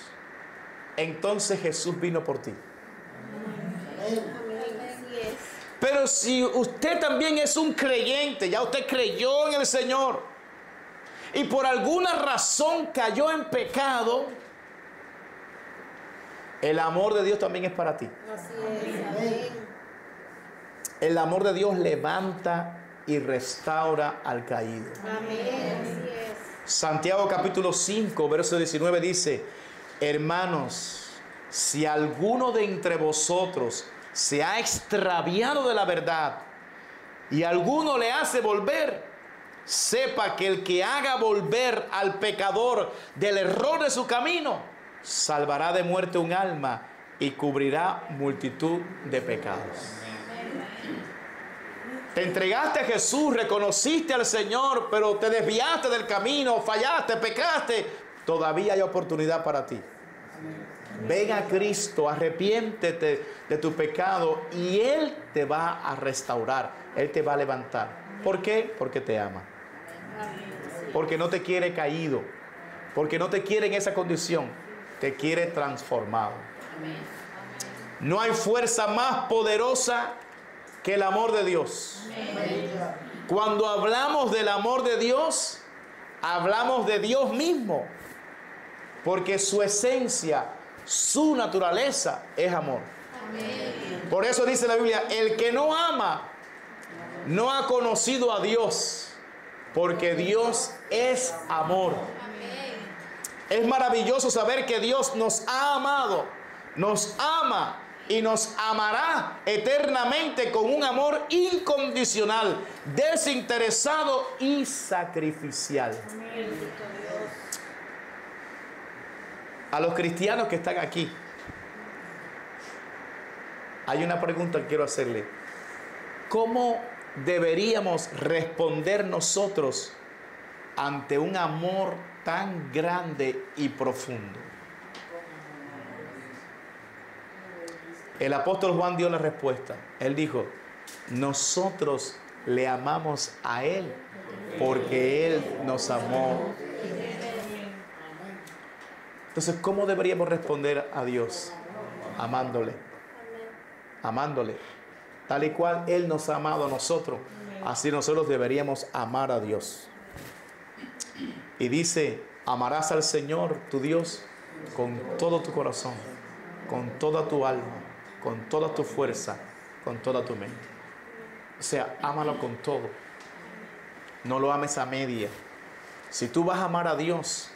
[SPEAKER 1] entonces Jesús vino por ti. Pero si usted también es un creyente, ya usted creyó en el Señor y por alguna razón cayó en pecado, el amor de Dios también es para ti. Así es. El amor de Dios levanta y restaura al caído. Amén. Santiago capítulo 5, verso 19 dice, hermanos, si alguno de entre vosotros se ha extraviado de la verdad y alguno le hace volver, sepa que el que haga volver al pecador del error de su camino, salvará de muerte un alma y cubrirá multitud de pecados. Te entregaste a Jesús, reconociste al Señor, pero te desviaste del camino, fallaste, pecaste. Todavía hay oportunidad para ti. Ven a Cristo, arrepiéntete de tu pecado y Él te va a restaurar, Él te va a levantar. ¿Por qué? Porque te ama. Porque no te quiere caído, porque no te quiere en esa condición, te quiere transformado. No hay fuerza más poderosa que el amor de Dios. Cuando hablamos del amor de Dios, hablamos de Dios mismo, porque su esencia, su naturaleza es amor. Por eso dice la Biblia, el que no ama no ha conocido a Dios, porque Dios es amor. Es maravilloso saber que Dios nos ha amado, nos ama y nos amará eternamente con un amor incondicional, desinteresado y sacrificial. A los cristianos que están aquí, hay una pregunta que quiero hacerle. ¿Cómo deberíamos responder nosotros ante un amor tan grande y profundo? El apóstol Juan dio la respuesta. Él dijo, nosotros le amamos a Él porque Él nos amó. Entonces, ¿cómo deberíamos responder a Dios? Amándole. Amándole. Tal y cual Él nos ha amado a nosotros. así nosotros deberíamos amar a Dios. Y dice, amarás al Señor tu Dios con todo tu corazón, con toda tu alma, con toda tu fuerza, con toda tu mente. O sea, ámalo con todo. No lo ames a media. Si tú vas a amar a Dios,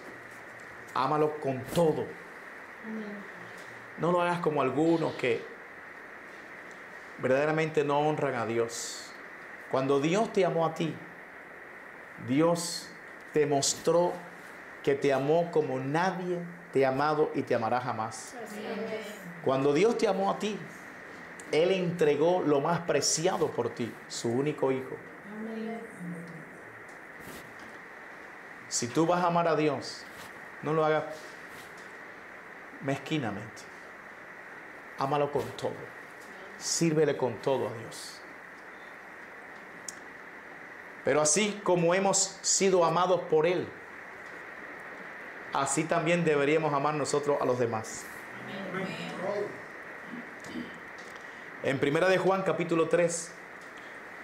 [SPEAKER 1] ámalo con todo. No lo hagas como algunos que verdaderamente no honran a Dios. Cuando Dios te amó a ti, Dios te mostró que te amó como nadie te ha amado y te amará jamás. Cuando Dios te amó a ti, Él entregó lo más preciado por ti, su único hijo. Si tú vas a amar a Dios, no lo hagas mezquinamente. Ámalo con todo. Sírvele con todo a Dios. Pero así como hemos sido amados por Él, así también deberíamos amar nosotros a los demás. En 1 de Juan capítulo 3,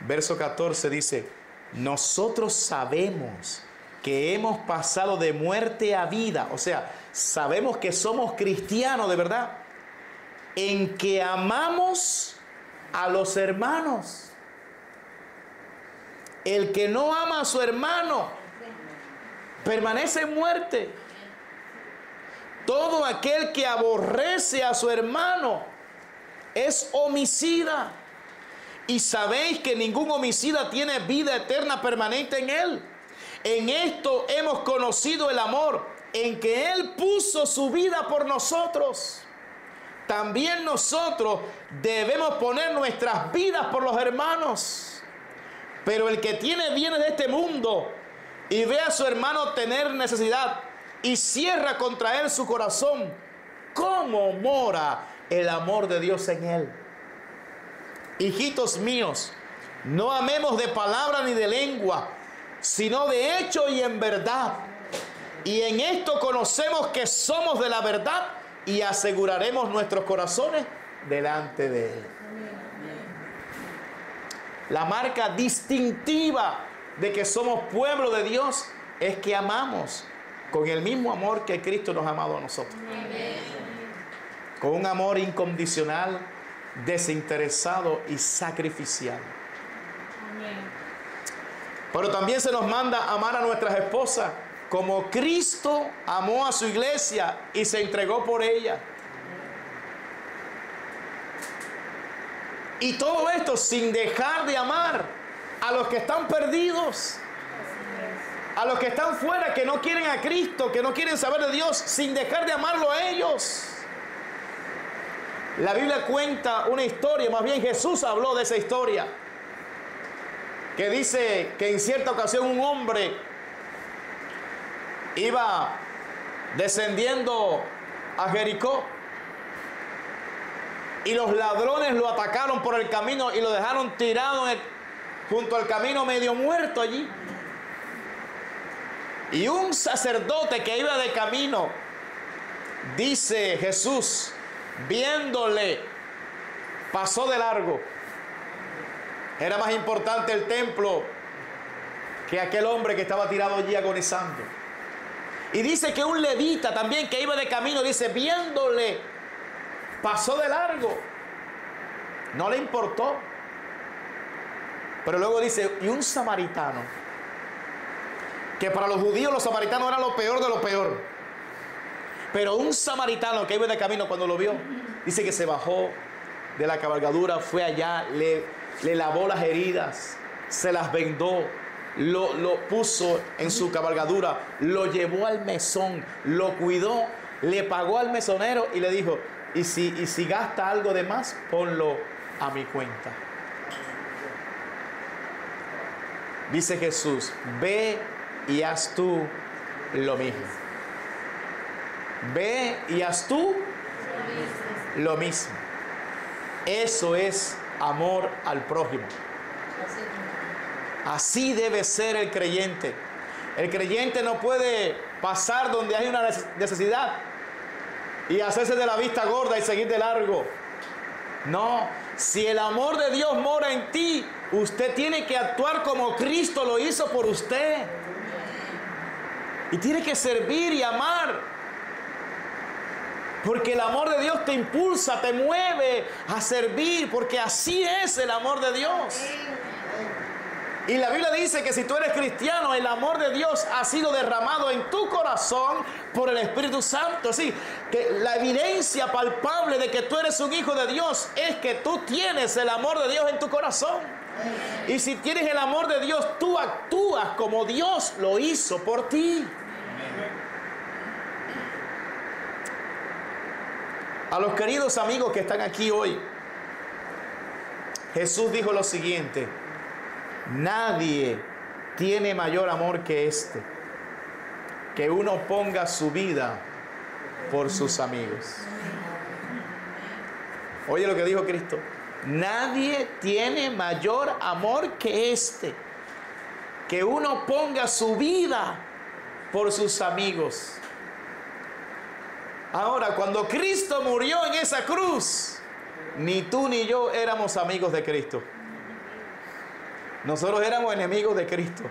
[SPEAKER 1] verso 14 dice, nosotros sabemos que hemos pasado de muerte a vida, o sea, sabemos que somos cristianos de verdad, en que amamos a los hermanos. El que no ama a su hermano permanece en muerte. Todo aquel que aborrece a su hermano es homicida. Y sabéis que ningún homicida tiene vida eterna permanente en él. En esto hemos conocido el amor, en que Él puso su vida por nosotros. También nosotros debemos poner nuestras vidas por los hermanos. Pero el que tiene bienes de este mundo y ve a su hermano tener necesidad y cierra contra él su corazón, ¿cómo mora el amor de Dios en él? Hijitos míos, no amemos de palabra ni de lengua, sino de hecho y en verdad. Y en esto conocemos que somos de la verdad y aseguraremos nuestros corazones delante de Él. La marca distintiva de que somos pueblo de Dios es que amamos con el mismo amor que Cristo nos ha amado a nosotros. Con un amor incondicional, desinteresado y sacrificial. Pero también se nos manda amar a nuestras esposas como Cristo amó a su iglesia y se entregó por ella. Y todo esto sin dejar de amar a los que están perdidos, a los que están fuera, que no quieren a Cristo, que no quieren saber de Dios, sin dejar de amarlo a ellos. La Biblia cuenta una historia, más bien Jesús habló de esa historia, que dice que en cierta ocasión un hombre iba descendiendo a Jericó y los ladrones lo atacaron por el camino y lo dejaron tirado junto al camino medio muerto allí. Y un sacerdote que iba de camino, dice Jesús, viéndole, pasó de largo. Era más importante el templo que aquel hombre que estaba tirado allí agonizando. Y dice que un levita también que iba de camino, dice, viéndole, pasó de largo. No le importó. Pero luego dice, y un samaritano, que para los judíos los samaritanos eran lo peor de lo peor. Pero un samaritano que iba de camino, cuando lo vio, dice que se bajó de la cabalgadura, fue allá, le lavó las heridas, se las vendó, lo puso en su cabalgadura, lo llevó al mesón, lo cuidó, le pagó al mesonero y le dijo, y si gasta algo de más, ponlo a mi cuenta. Dice Jesús, ve y haz tú lo mismo. Ve y haz tú lo mismo. Eso es amor al prójimo. Así debe ser el creyente. El creyente no puede pasar donde hay una necesidad y hacerse de la vista gorda y seguir de largo. No, si el amor de Dios mora en ti, usted tiene que actuar como Cristo lo hizo por usted. Y tiene que servir y amar. Porque el amor de Dios te impulsa, te mueve a servir, porque así es el amor de Dios. Y la Biblia dice que si tú eres cristiano, el amor de Dios ha sido derramado en tu corazón por el Espíritu Santo. Así que la evidencia palpable de que tú eres un hijo de Dios es que tú tienes el amor de Dios en tu corazón. Y si tienes el amor de Dios, tú actúas como Dios lo hizo por ti. A los queridos amigos que están aquí hoy, Jesús dijo lo siguiente: nadie tiene mayor amor que este, que uno ponga su vida por sus amigos. Oye lo que dijo Cristo: nadie tiene mayor amor que este, que uno ponga su vida por sus amigos. Ahora, cuando Cristo murió en esa cruz, ni tú ni yo éramos amigos de Cristo. Nosotros éramos enemigos de Cristo,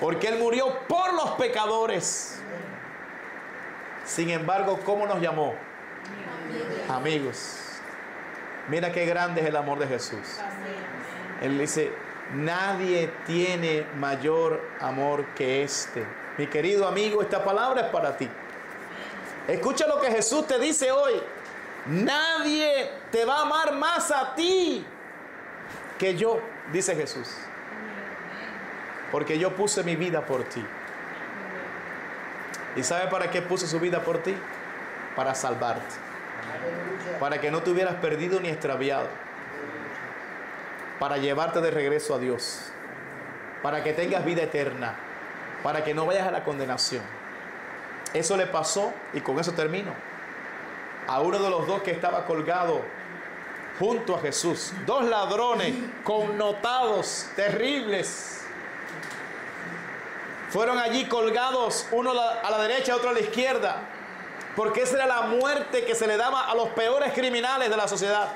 [SPEAKER 1] porque Él murió por los pecadores. Sin embargo, ¿cómo nos llamó? Amigos. Mira qué grande es el amor de Jesús. Él dice: nadie tiene mayor amor que este. Mi querido amigo, esta palabra es para ti. Escucha lo que Jesús te dice hoy: nadie te va a amar más a ti que yo, dice Jesús. Porque yo puse mi vida por ti. ¿Y sabe para qué puse su vida por ti? Para salvarte. Para que no te hubieras perdido ni extraviado. Para llevarte de regreso a Dios. Para que tengas vida eterna. Para que no vayas a la condenación. Eso le pasó, y con eso termino, a uno de los dos que estaba colgado junto a Jesús. Dos ladrones connotados, terribles. Fueron allí colgados, uno a la derecha y otro a la izquierda, porque esa era la muerte que se le daba a los peores criminales de la sociedad,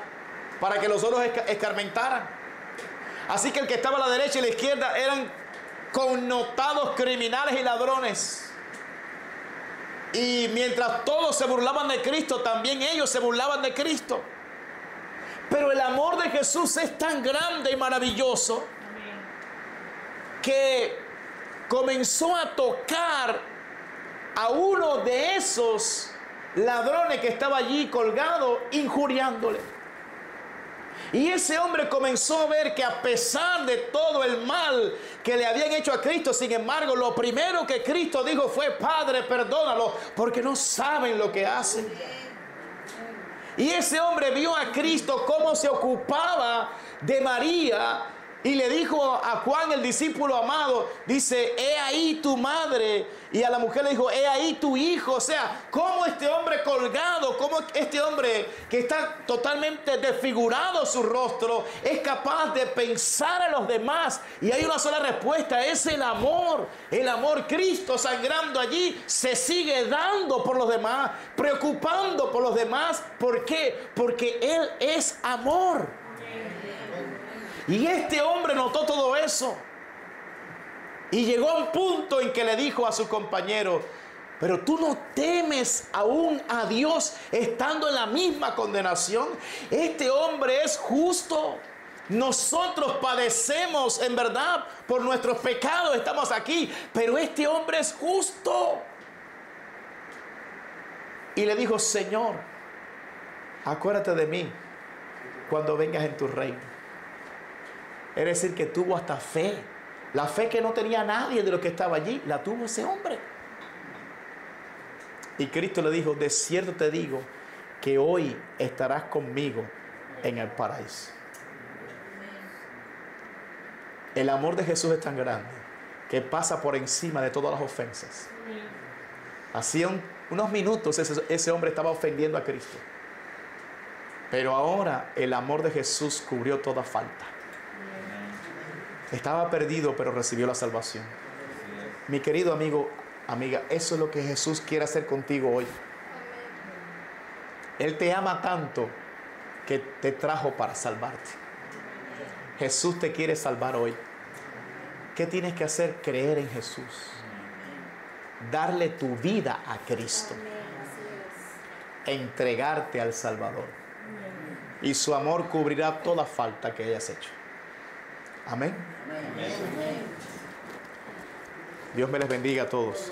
[SPEAKER 1] para que los otros escarmentaran. Así que el que estaba a la derecha y la izquierda eran connotados criminales y ladrones. Y mientras todos se burlaban de Cristo, también ellos se burlaban de Cristo. Pero el amor de Jesús es tan grande y maravilloso que comenzó a tocar a uno de esos ladrones que estaba allí colgado, injuriándole. Y ese hombre comenzó a ver que a pesar de todo el mal que le habían hecho a Cristo, sin embargo, lo primero que Cristo dijo fue: Padre, perdónalo, porque no saben lo que hacen. Y ese hombre vio a Cristo cómo se ocupaba de María, y le dijo a Juan, el discípulo amado, dice: he ahí tu madre. Y a la mujer le dijo: he ahí tu hijo. O sea, cómo este hombre colgado, cómo este hombre que está totalmente desfigurado su rostro, es capaz de pensar a los demás. Y hay una sola respuesta: es el amor. El amor. Cristo sangrando allí se sigue dando por los demás, preocupando por los demás. ¿Por qué? Porque Él es amor. Y este hombre notó todo eso. Y llegó a un punto en que le dijo a su compañero: pero tú no temes aún a Dios estando en la misma condenación. Este hombre es justo. Nosotros padecemos en verdad por nuestros pecados, estamos aquí, pero este hombre es justo. Y le dijo: Señor, acuérdate de mí cuando vengas en tu reino. Es decir, que tuvo hasta fe. La fe que no tenía nadie de los que estaba allí, la tuvo ese hombre. Y Cristo le dijo: de cierto te digo que hoy estarás conmigo en el paraíso. El amor de Jesús es tan grande que pasa por encima de todas las ofensas. Hacía unos minutos ese hombre estaba ofendiendo a Cristo. Pero ahora el amor de Jesús cubrió toda falta. Estaba perdido, pero recibió la salvación. Mi querido amigo, amiga, eso es lo que Jesús quiere hacer contigo hoy. Él te ama tanto que te trajo para salvarte. Jesús te quiere salvar hoy. ¿Qué tienes que hacer? Creer en Jesús. Darle tu vida a Cristo. Entregarte al Salvador. Y su amor cubrirá toda falta que hayas hecho. Amén. Dios me les bendiga a todos.